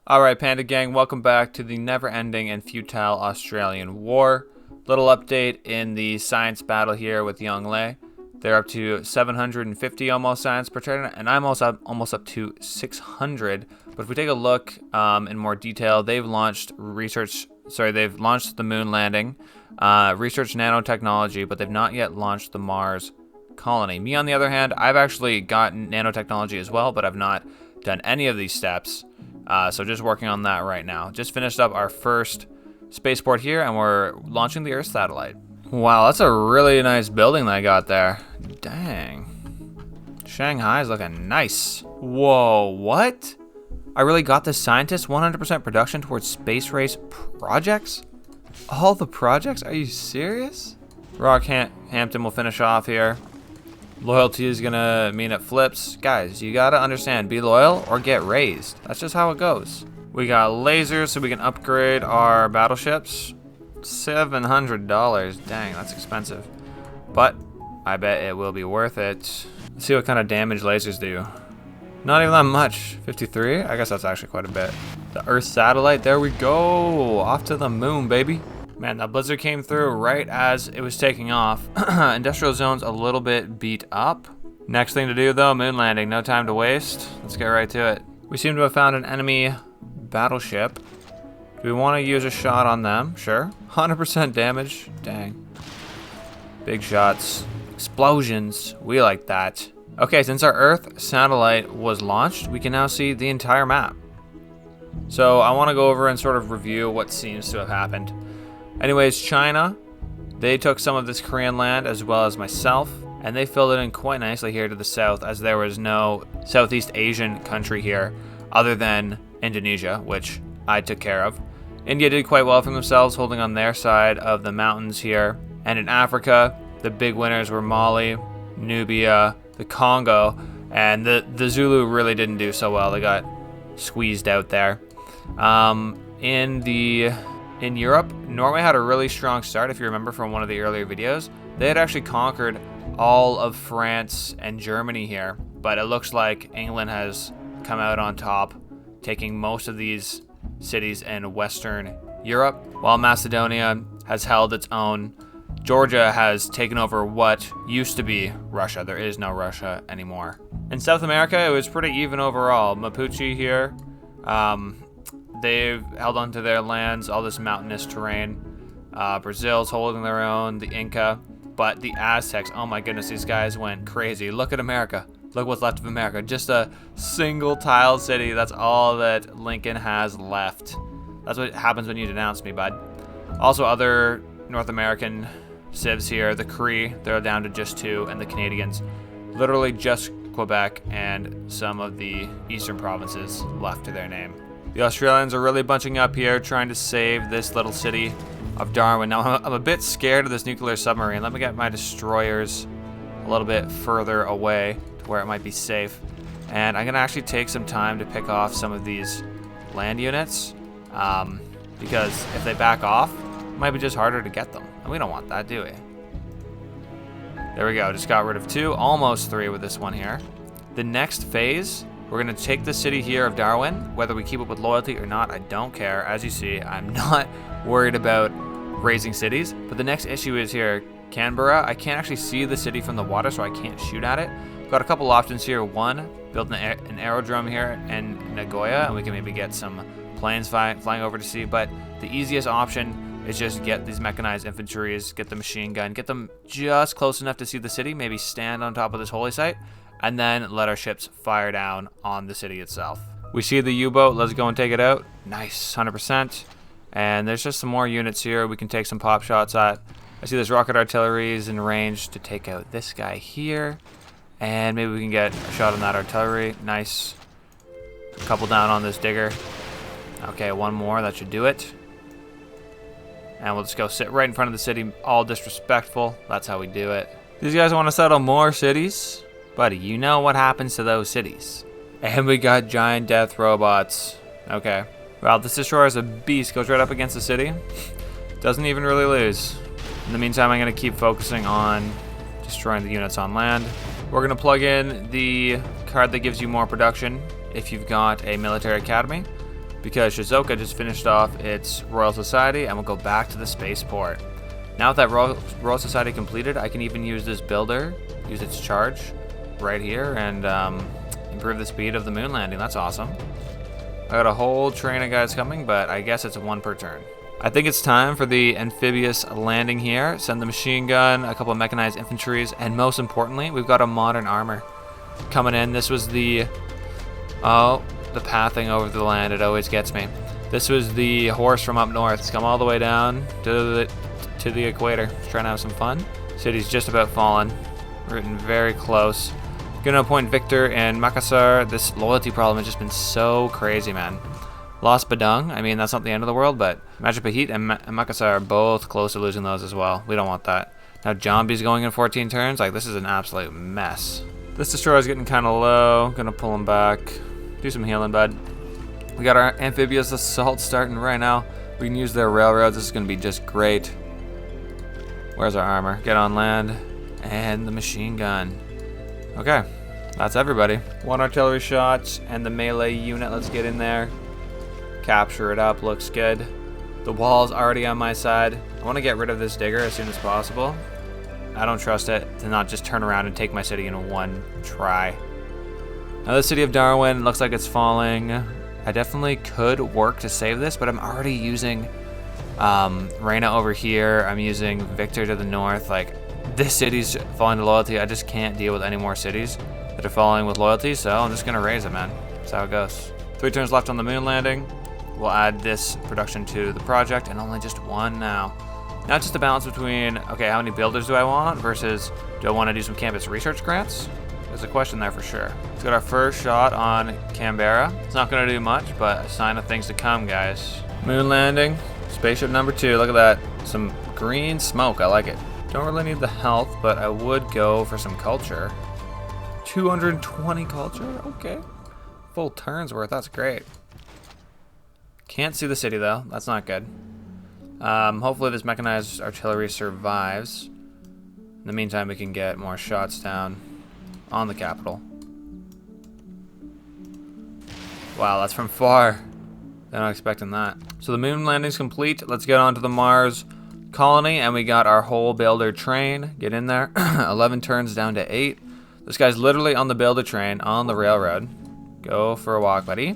Alright, Panda Gang, welcome back to the never-ending and futile Australian War. Little update in the science battle here with Yongle. They're up to 750 almost science per turn, and I'm almost up to 600. But if we take a look in more detail, they've launched they've launched the moon landing, research nanotechnology, but they've not yet launched the Mars colony. Me, on the other hand, I've actually gotten nanotechnology as well, but I've not done any of these steps. So just working on that right now. Just finished up our first spaceport here, and we're launching the Earth satellite. Wow, that's a really nice building they got there. Dang. Shanghai's looking nice. Whoa, what? I really got this scientist 100% production towards space race projects? All the projects? Are you serious? Rockhampton will finish off here. Loyalty is gonna mean it flips. Guys, you gotta understand, be loyal or get raised. That's just how it goes. We got lasers so we can upgrade our battleships. $700, dang, that's expensive. But I bet it will be worth it. Let's see what kind of damage lasers do. Not even that much, 53? I guess that's actually quite a bit. The Earth satellite, there we go. Off to the moon, baby. Man, that blizzard came through right as it was taking off. Industrial zone's a little bit beat up. Next thing to do though, moon landing. No time to waste. Let's get right to it. We seem to have found an enemy battleship. Do we want to use a shot on them? Sure. 100% damage. Dang. Big shots. Explosions. We like that. Okay, since our Earth satellite was launched, we can now see the entire map. So I want to go over and sort of review what seems to have happened. Anyways, China, they took some of this Korean land as well as myself, and they filled it in quite nicely here to the south, as there was no Southeast Asian country here other than Indonesia, which I took care of. India did quite well for themselves, holding on their side of the mountains here. And in Africa, the big winners were Mali, Nubia, the Congo, and the Zulu really didn't do so well. They got squeezed out there. In Europe, Norway had a really strong start. If you remember from one of the earlier videos, they had actually conquered all of France and Germany here, but it looks like England has come out on top, taking most of these cities in Western Europe, while Macedonia has held its own. Georgia has taken over what used to be Russia. There is no Russia anymore. In South America, it was pretty even overall. Mapuche here, they've held onto their lands, all this mountainous terrain. Brazil's holding their own, the Inca, but the Aztecs, oh my goodness, these guys went crazy. Look at America. Look what's left of America. Just a single tile city. That's all that Lincoln has left. That's what happens when you denounce me, bud. Also, other North American civs here, the Cree, they're down to just 2, and the Canadians, literally just Quebec and some of the eastern provinces left to their name. The Australians are really bunching up here, trying to save this little city of Darwin. Now, I'm a bit scared of this nuclear submarine. Let me get my destroyers a little bit further away to where it might be safe. And I'm going to actually take some time to pick off some of these land units, because if they back off, it might be just harder to get them. And we don't want that, do we? There we go. Just got rid of 2, almost 3 with this one here. The next phase, we're going to take the city here of Darwin. Whether we keep it with loyalty or not, I don't care. As you see, I'm not worried about raising cities. But the next issue is here, Canberra. I can't actually see the city from the water, so I can't shoot at it. Got a couple options here. One, build an aerodrome here in Nagoya, and we can maybe get some planes flying over to sea. But the easiest option is just get these mechanized infantries, get the machine gun, get them just close enough to see the city, maybe stand on top of this holy site, and then let our ships fire down on the city itself. We see the U-boat. Let's go and take it out. Nice, 100%. And there's just some more units here we can take some pop shots at. I see this rocket artillery is in range to take out this guy here. And maybe we can get a shot on that artillery. Nice. A couple down on this digger. Okay, one more. That should do it. And we'll just go sit right in front of the city, all disrespectful. That's how we do it. These guys want to settle more cities? Buddy, you know what happens to those cities. And we got giant death robots. Okay. Well, this destroyer is a beast. Goes right up against the city. Doesn't even really lose. In the meantime, I'm going to keep focusing on destroying the units on land. We're going to plug in the card that gives you more production if you've got a military academy. because Shizuoka just finished off its Royal Society and we'll go back to the spaceport. Now with that Royal Society completed, I can even use this builder, use its charge right here, and improve the speed of the moon landing. That's awesome. I got a whole train of guys coming, but I guess it's one per turn. I think it's time for the amphibious landing here. Send the machine gun, a couple of mechanized infantries, and most importantly, we've got a modern armor coming in. This was the pathing over the land. It always gets me. This was the horse from up north. It's come all the way down to the equator. It's trying to have some fun. City's just about fallen. We're getting very close. Gonna appoint Victor and Makassar. This loyalty problem has just been so crazy, man. Lost Badung. I mean, that's not the end of the world, but Majapahit and Makassar are both close to losing those as well. We don't want that. Now Jambi's going in 14 turns. Like, this is an absolute mess. This destroyer's getting kind of low. Gonna pull him back. Do some healing, bud. We got our amphibious assault starting right now. We can use their railroads. This is gonna be just great. Where's our armor? Get on land. And the machine gun. Okay, that's everybody. One artillery shot and the melee unit. Let's get in there. Capture it up. Looks good. The wall's already on my side. I want to get rid of this digger as soon as possible. I don't trust it to not just turn around and take my city in one try. Now the city of Darwin looks like it's falling. I definitely could work to save this, but I'm already using Reina over here. I'm using Victor to the north. Like, this city's falling to loyalty. I just can't deal with any more cities that are falling with loyalty, so I'm just gonna raise it, man. That's how it goes. 3 turns left on the moon landing. We'll add this production to the project, and only just 1 now. Now it's just a balance between, okay, how many builders do I want versus do I want to do some campus research grants? There's a question there for sure. Let's get our first shot on Canberra. It's not going to do much, but a sign of things to come, guys. Moon landing, spaceship number 2. Look at that. Some green smoke. I like it. Don't really need the health, but I would go for some culture. 220 culture? Okay. Full turns worth. That's great. Can't see the city though. That's not good. Hopefully this mechanized artillery survives. In the meantime, we can get more shots down on the capital. Wow, that's from far. They're not expecting that. So the moon landing's complete. Let's get on to the Mars colony, and we got our whole builder train. Get in there. 11 turns down to 8. This guy's literally on the builder train on the railroad. Go for a walk, buddy.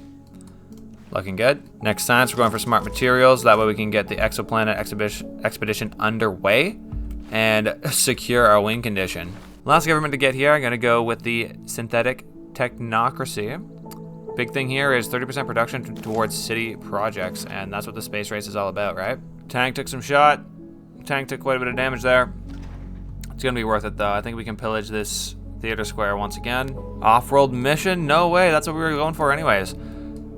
Looking good. Next science, we're going for smart materials. That way we can get the exoplanet expedition underway and secure our wing condition. Last government to get here, I'm gonna go with the synthetic technocracy. Big thing here is 30% production towards city projects, and that's what the space race is all about, right? Tank took some shot. Tank took quite a bit of damage there. It's gonna be worth it though. I think we can pillage this theater square once again. Off-world mission? No way, that's what we were going for anyways.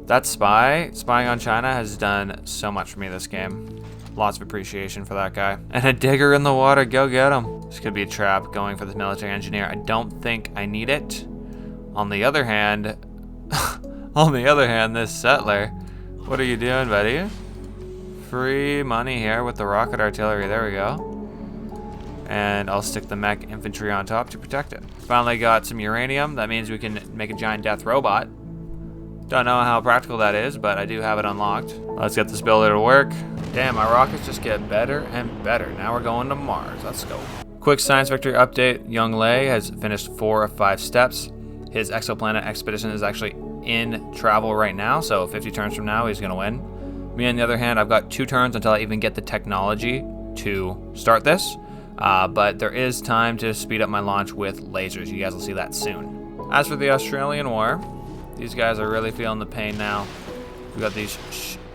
That spying on China has done so much for me this game. Lots of appreciation for that guy. And a digger in the water, go get him. This could be a trap going for this military engineer. I don't think I need it. On the other hand, this settler, what are you doing, buddy? Free money here with the rocket artillery, there we go. And I'll stick the mech infantry on top to protect it. Finally got some uranium. That means we can make a giant death robot. Don't know how practical that is, but I do have it unlocked. Let's get this builder to work. Damn, my rockets just get better and better. Now we're going to Mars. Let's go. Quick science victory update. Yongle has finished 4 of 5 steps. His exoplanet expedition is actually in travel right now, so 50 turns from now, he's going to win. Me, on the other hand, I've got 2 turns until I even get the technology to start this. But there is time to speed up my launch with lasers. You guys will see that soon. As for the Australian War, these guys are really feeling the pain now. We've got these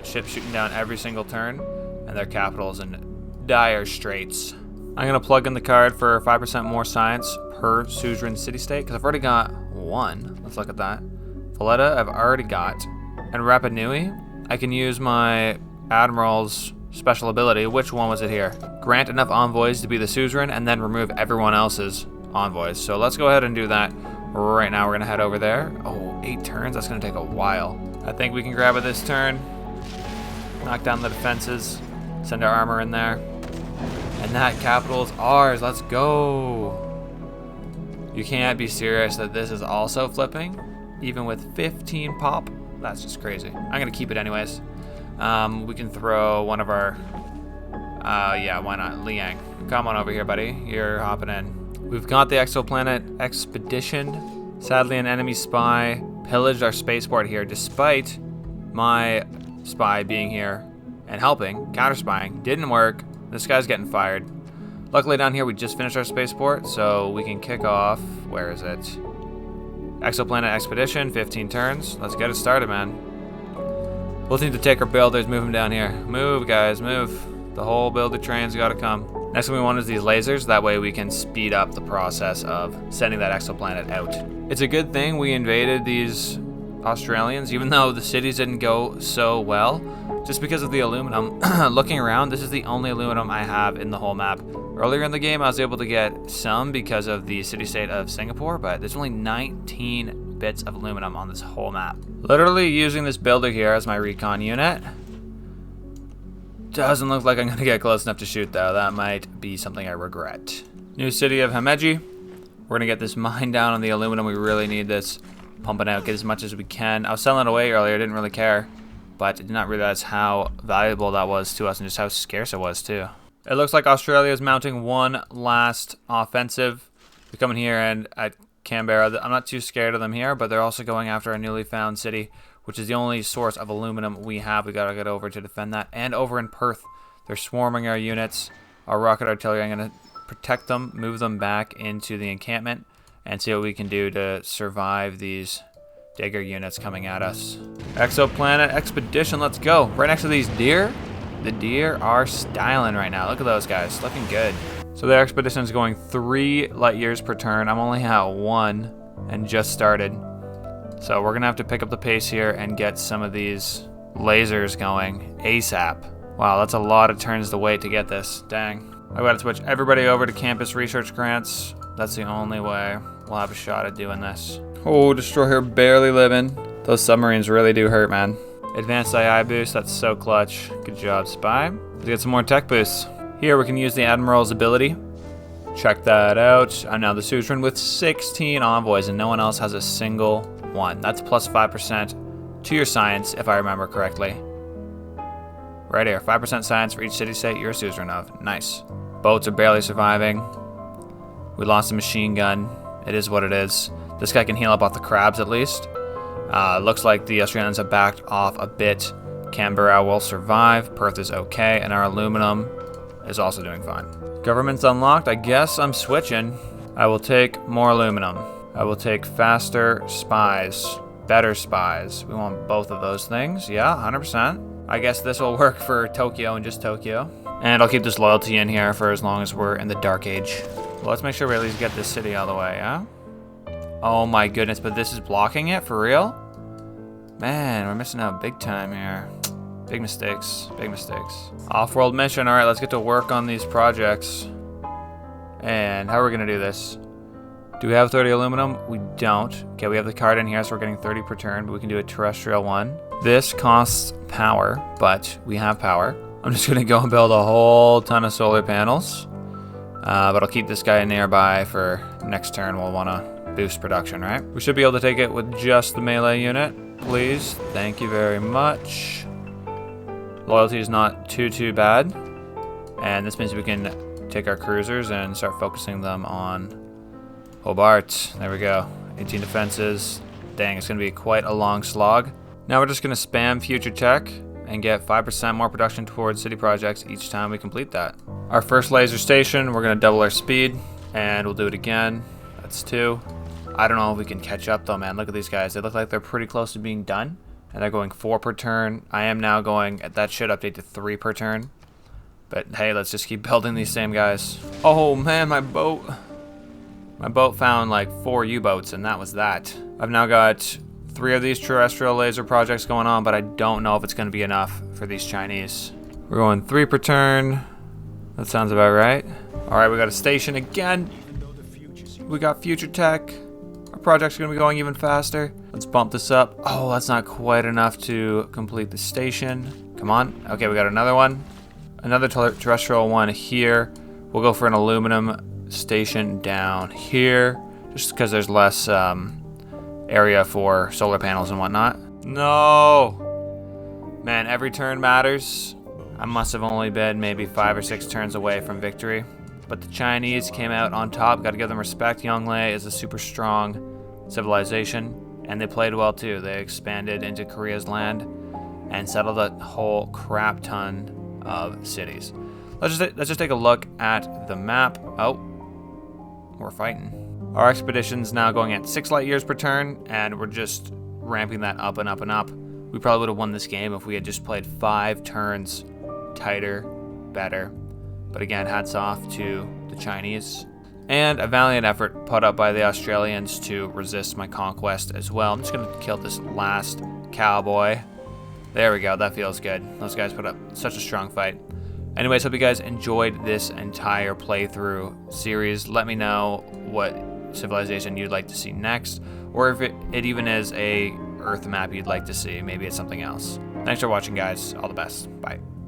ships shooting down every single turn, and their capital's in dire straits. I'm gonna plug in the card for 5% more science per suzerain city-state, because I've already got 1. Let's look at that. Valletta, I've already got. And Rapa Nui, I can use my Admiral's special ability. Which one was it here? Grant enough envoys to be the suzerain, and then remove everyone else's envoys. So let's go ahead and do that. Right now we're gonna head over there. Oh, 8 turns, that's gonna take a while. I think we can grab it this turn. Knock down the defenses. Send our armor in there. And that capital is ours, let's go. You can't be serious that this is also flipping, even with 15 pop. That's just crazy. I'm gonna keep it anyways. We can throw one of our, yeah, why not? Liang, come on over here, buddy. You're hopping in. We've got the exoplanet expedition. Sadly, an enemy spy pillaged our spaceport here, despite my spy being here and helping, counter-spying. Didn't work. This guy's getting fired. Luckily down here we just finished our spaceport, so we can kick off, where is it? Exoplanet expedition, 15 turns. Let's get it started, man. We'll need to take our builders, move them down here. Move, guys, move. The whole builder train's gotta come. Next thing we want is these lasers, that way we can speed up the process of sending that exoplanet out. It's a good thing we invaded these Australians, even though the cities didn't go so well, just because of the aluminum. Looking around, this is the only aluminum I have in the whole map. Earlier in the game, I was able to get some because of the city-state of Singapore, but there's only 19 bits of aluminum on this whole map. Literally using this builder here as my recon unit. Doesn't look like I'm gonna get close enough to shoot though. That might be something I regret. New city of Himeji. We're gonna get this mine down on the aluminum. We really need this pumping out, get as much as we can. I was selling it away earlier, didn't really care, but I did not realize how valuable that was to us and just how scarce it was too. It looks like Australia is mounting one last offensive. They're coming here and at Canberra. I'm not too scared of them here, but they're also going after a newly found city, which is the only source of aluminum we have. We gotta get over to defend that. And over in Perth, they're swarming our units. Our rocket artillery, I'm gonna protect them, move them back into the encampment, and see what we can do to survive these digger units coming at us. Exoplanet expedition, let's go. Right next to these deer. The deer are styling right now. Look at those guys, looking good. So the expedition is going 3 light years per turn. I'm only at 1 and just started. So we're gonna have to pick up the pace here and get some of these lasers going ASAP. Wow, that's a lot of turns to wait to get this, dang. I gotta switch everybody over to campus research grants. That's the only way we'll have a shot at doing this. Oh, destroyer barely living. Those submarines really do hurt, man. Advanced AI boost, that's so clutch. Good job, Spy. Let's get some more tech boosts. Here we can use the Admiral's ability. Check that out. I'm now the suzerain with 16 envoys and no one else has a single one. That's plus 5% to your science, if I remember correctly. Right here, 5% science for each city-state you're a suzerain of. Nice. Boats are barely surviving. We lost a machine gun. It is what it is. This guy can heal up off the crabs at least. Looks like the Australians have backed off a bit. Canberra will survive. Perth is okay. And our aluminum is also doing fine. Government's unlocked. I guess I'm switching. I will take more aluminum. I will take faster spies. Better spies. We want both of those things. Yeah, 100%. I guess this will work for Tokyo and just Tokyo. And I'll keep this loyalty in here for as long as we're in the Dark Age. Well, let's make sure we at least get this city out of the way, yeah? Oh my goodness, but this is blocking it? For real? Man, we're missing out big time here. Big mistakes, big mistakes. Off-world mission, all right, let's get to work on these projects. And how are we gonna do this? Do we have 30 aluminum? We don't. Okay, we have the card in here, so we're getting 30 per turn, but we can do a terrestrial one. This costs power, but we have power. I'm just gonna go and build a whole ton of solar panels. But I'll keep this guy nearby for next turn. We'll wanna boost production, right? We should be able to take it with just the melee unit. Please, thank you very much. Loyalty is not too bad. And this means we can take our cruisers and start focusing them on Hobart. There we go. 18 defenses. Dang, it's gonna be quite a long slog. Now we're just gonna spam future tech and get 5% more production towards city projects each time we complete that. Our first laser station, we're gonna double our speed and we'll do it again. That's 2. I don't know if we can catch up though, man. Look at these guys. They look like they're pretty close to being done. And they're going 4 per turn. I am now going, that should update to 3 per turn. But hey, let's just keep building these same guys. Oh man, my boat. My boat found like 4 U-boats and that was that. I've now got 3 of these terrestrial laser projects going on, but I don't know if it's gonna be enough for these Chinese. We're going 3 per turn. That sounds about right. All right, we got a station again. We got future tech. Our project's gonna be going even faster. Let's bump this up. Oh, that's not quite enough to complete the station. Come on. Okay, we got another one. Another terrestrial one here. We'll go for an aluminum station down here, just because there's less area for solar panels and whatnot. No! Man, every turn matters. I must have only been maybe 5 or 6 turns away from victory. But the Chinese came out on top. Gotta give them respect. Yongle is a super strong civilization. And they played well too. They expanded into Korea's land and settled a whole crap ton of cities. Let's just take a look at the map. Oh, we're fighting. Our expedition's now going at 6 light years per turn, and we're just ramping that up and up and up. We probably would have won this game if we had just played 5 turns tighter, better. But again, hats off to the Chinese. And a valiant effort put up by the Australians to resist my conquest as well. I'm just going to kill this last cowboy. There we go. That feels good. Those guys put up such a strong fight. Anyways, hope you guys enjoyed this entire playthrough series. Let me know what civilization you'd like to see next, or if it even is a Earth map you'd like to see. Maybe it's something else. Thanks for watching, guys. All the best. Bye.